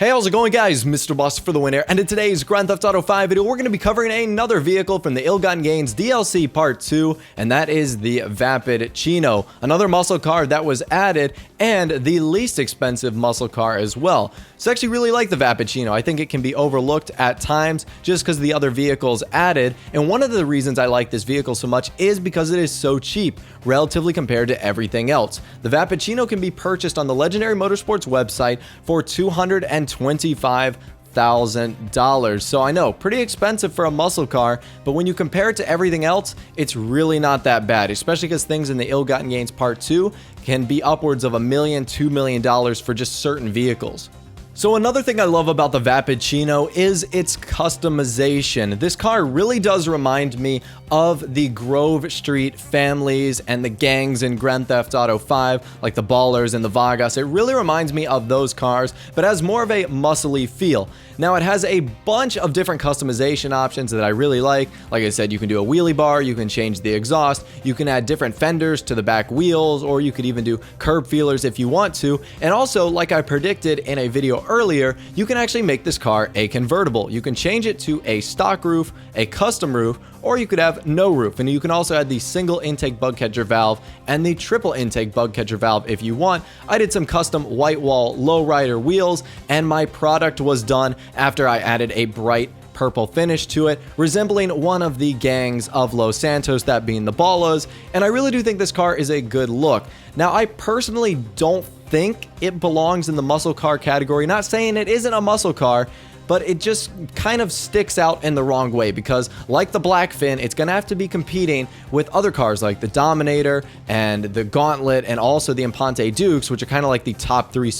Hey, how's it going, guys? Mr. Boss for the win here, and in today's Grand Theft Auto 5 video, we're going to be covering another vehicle from the Ill-Gotten Gains DLC Part 2, and that is the Vapid Chino, another muscle car that was added, and the least expensive muscle car as well. So I actually really like the Vapid Chino. I think it can be overlooked at times just because of the other vehicles added, and one of the reasons I like this vehicle so much is because it is so cheap, relatively compared to everything else. The Vapid Chino can be purchased on the Legendary Motorsports website for $225,000. So I know, pretty expensive for a muscle car, but when you compare it to everything else, it's really not that bad, especially because things in the Ill-Gotten Gains Part 2 can be upwards of $1 million, $2 million for just certain vehicles. So another thing I love about the Vapid Chino is its customization. This car really does remind me of the Grove Street families and the gangs in Grand Theft Auto 5, like the Ballers and the Vagas. It really reminds me of those cars, but has more of a muscly feel. Now, it has a bunch of different customization options that I really like. Like I said, you can do a wheelie bar, you can change the exhaust, you can add different fenders to the back wheels, or you could even do curb feelers if you want to. And also, like I predicted in a video earlier, you can actually make this car a convertible. You can change it to a stock roof, a custom roof, or you could have no roof. And you can also add the single intake bug catcher valve and the triple intake bug catcher valve if you want. I did some custom white wall lowrider wheels, and my product was done after I added a bright purple finish to it, resembling one of the gangs of Los Santos, that being the Ballas, and I really do think this car is a good look. Now, I personally don't think it belongs in the muscle car category. Not saying it isn't a muscle car, but it just kind of sticks out in the wrong way because, like the Blackfin, it's going to have to be competing with other cars like the Dominator and the Gauntlet and also the Impante Dukes, which are kind of like the top three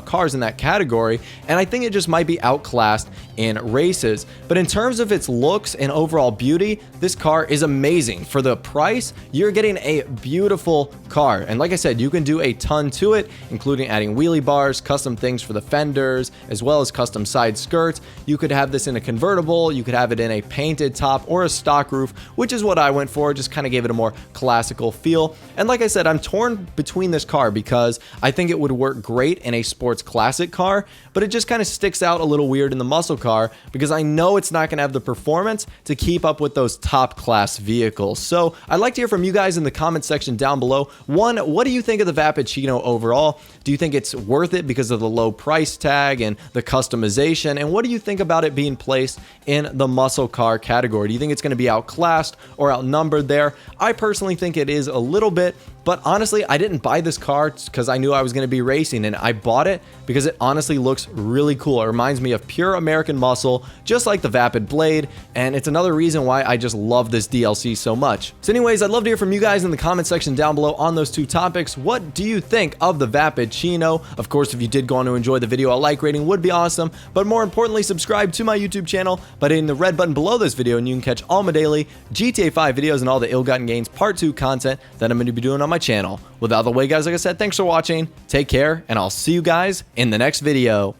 cars in that category, and I think it just might be outclassed in races. But in terms of its looks and overall beauty, this car is amazing. For the price, you're getting a beautiful car, and like I said, you can do a ton to it, including adding wheelie bars, custom things for the fenders, as well as custom side skirts. You could have this in a convertible, you could have it in a painted top or a stock roof, which is what I went for. Just kind of gave it a more classical feel. And like I said, I'm torn between this car because I think it would work great in a sports classic car, but it just kind of sticks out a little weird in the muscle car because I know it's not going to have the performance to keep up with those top class vehicles. So I'd like to hear from you guys in the comment section down below. One, what do you think of the Vapid Chino overall? Do you think it's worth it because of the low price tag and the customization? And what do you think about it being placed in the muscle car category? Do you think it's going to be outclassed or outnumbered there? I personally think it is a little bit, but honestly, I didn't buy this car because I knew I was going to be racing, and I bought it because it honestly looks really cool. It reminds me of pure American muscle, just like the Vapid Blade, and it's another reason why I just love this DLC so much. So anyways, I'd love to hear from you guys in the comment section down below on those two topics. What do you think of the Vapid Chino? Of course, if you did go on to enjoy the video, a like rating would be awesome, but more importantly, subscribe to my YouTube channel by hitting the red button below this video, and you can catch all my daily GTA 5 videos and all the Ill-Gotten Gains Part 2 content that I'm going to be doing on my channel. With that out of the way, guys, like I said, thanks for watching, take care, and I'll see you guys in the next video.